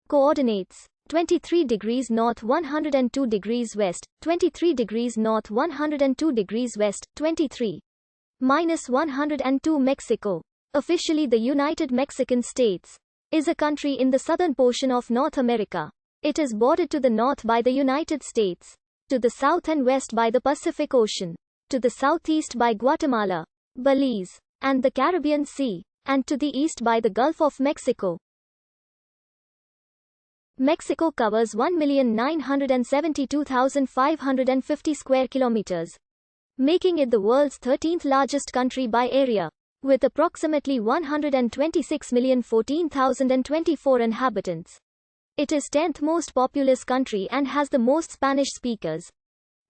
Coordinates: 23 degrees north 102 degrees west, 23 degrees north 102 degrees west, 23 minus 102 Mexico, officially the United Mexican States, is a country in the southern portion of North America. It is bordered to the north by the United States, to the south and west by the Pacific Ocean, to the southeast by Guatemala, Belize, and the Caribbean Sea, and to the east by the Gulf of Mexico. Mexico covers 1,972,550 square kilometers, making it the world's 13th largest country by area, with approximately 126,014,024 inhabitants. It is 10th most populous country and has the most Spanish speakers.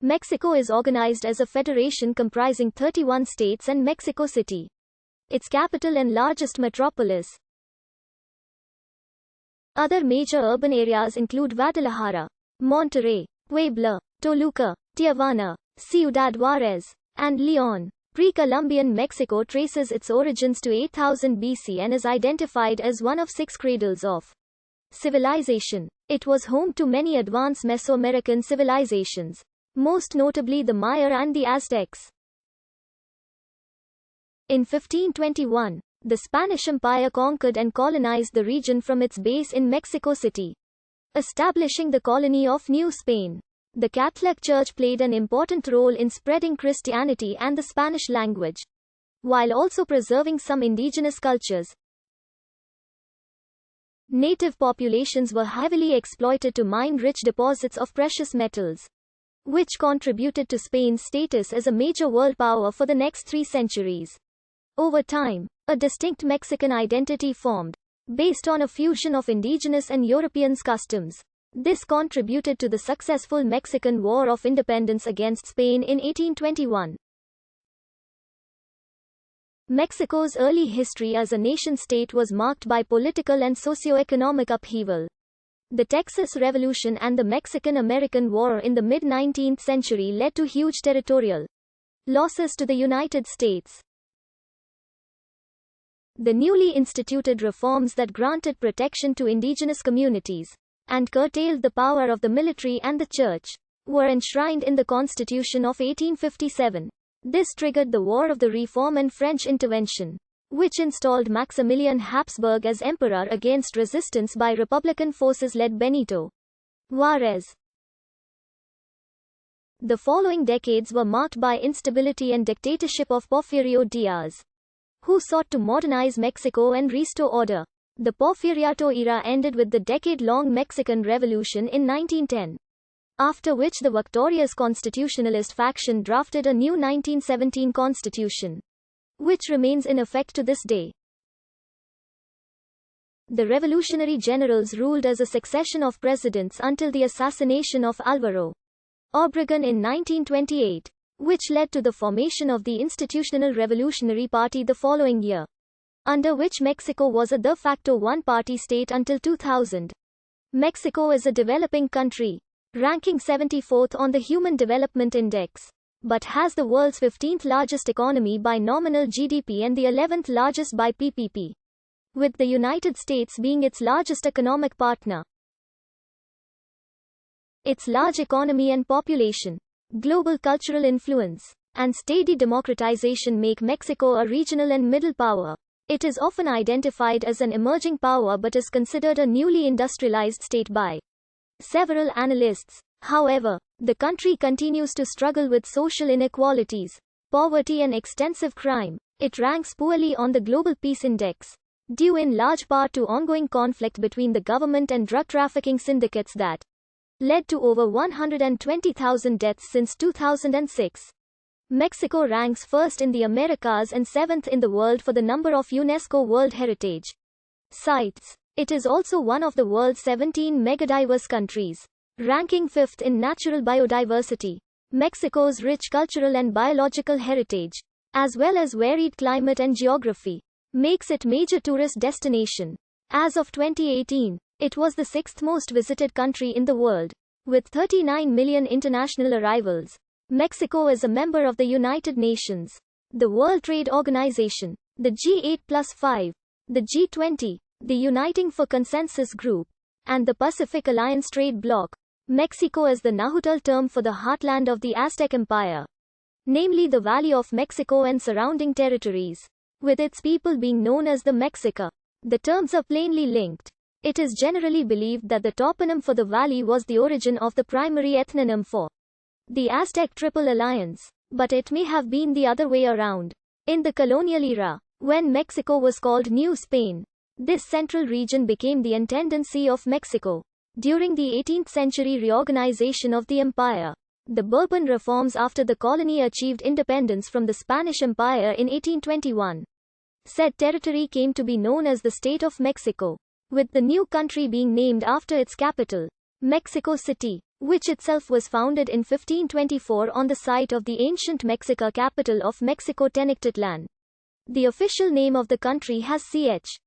Mexico is organized as a federation comprising 31 states and Mexico City, its capital and largest metropolis. Other major urban areas include Guadalajara, Monterrey, Puebla, Toluca, Tijuana, Ciudad Juárez, and León. Pre-Columbian Mexico traces its origins to 8000 BC and is identified as one of 6 cradles of civilization. It was home to many advanced Mesoamerican civilizations, most notably the Maya and the Aztecs. In 1521, the Spanish Empire conquered and colonized the region from its base in Mexico City, establishing the colony of New Spain. The Catholic Church played an important role in spreading Christianity and the Spanish language, while also preserving some indigenous cultures. Native populations were heavily exploited to mine rich deposits of precious metals, which contributed to Spain's status as a major world power for the next 3 centuries. Over time, a distinct Mexican identity formed, based on a fusion of indigenous and European customs. This contributed to the successful Mexican War of Independence against Spain in 1821. Mexico's early history as a nation-state was marked by political and socio-economic upheaval. The Texas Revolution and the Mexican-American War in the mid-19th century led to huge territorial losses to the United States. The newly instituted reforms that granted protection to indigenous communities and curtailed the power of the military and the church were enshrined in the Constitution of 1857. This triggered the War of the Reform and French intervention, which installed Maximilian Habsburg as emperor against resistance by Republican forces led Benito Juárez. The following decades were marked by instability and dictatorship of Porfirio Diaz, who sought to modernize Mexico and restore order. The Porfiriato era ended with the decade-long Mexican Revolution in 1910, after which the victorious constitutionalist faction drafted a new 1917 constitution, which remains in effect to this day. The revolutionary generals ruled as a succession of presidents until the assassination of Álvaro Obregón in 1928, which led to the formation of the Institutional Revolutionary Party the following year, under which Mexico was a de facto one-party state until 2000. Mexico is a developing country, ranking 74th on the Human Development Index, but has the world's 15th largest economy by nominal GDP and the 11th largest by PPP, with the United States being its largest economic partner. Its large economy and population, global cultural influence, and steady democratization make Mexico a regional and middle power. It is often identified as an emerging power but is considered a newly industrialized state by several analysts. However, the country continues to struggle with social inequalities, poverty and extensive crime. It ranks poorly on the Global Peace Index, due in large part to ongoing conflict between the government and drug trafficking syndicates that led to over 120,000 deaths since 2006. Mexico ranks first in the Americas and 7th in the world for the number of UNESCO World Heritage sites. It is also one of the world's 17 megadiverse countries, ranking 5th in natural biodiversity. Mexico's rich cultural and biological heritage, as well as varied climate and geography, makes it major tourist destination. As of 2018, it was the 6th most visited country in the world, with 39 million international arrivals. Mexico is a member of the United Nations, the World Trade Organization, the G8+5, the G20, the Uniting for Consensus Group, and the Pacific Alliance trade bloc. Mexico is the Nahuatl term for the heartland of the Aztec Empire, namely the Valley of Mexico and surrounding territories, with its people being known as the Mexica. The terms are plainly linked. It is generally believed that the toponym for the valley was the origin of the primary ethnonym for the Aztec Triple Alliance, but it may have been the other way around. In the colonial era, when Mexico was called New Spain, this central region became the Intendancy of Mexico. During the 18th century reorganization of the empire, the Bourbon Reforms after the colony achieved independence from the Spanish Empire in 1821. Said territory came to be known as the State of Mexico, with the new country being named after its capital, Mexico City, which itself was founded in 1524 on the site of the ancient Mexica capital of Mexico Tenochtitlan. The official name of the country has Ch.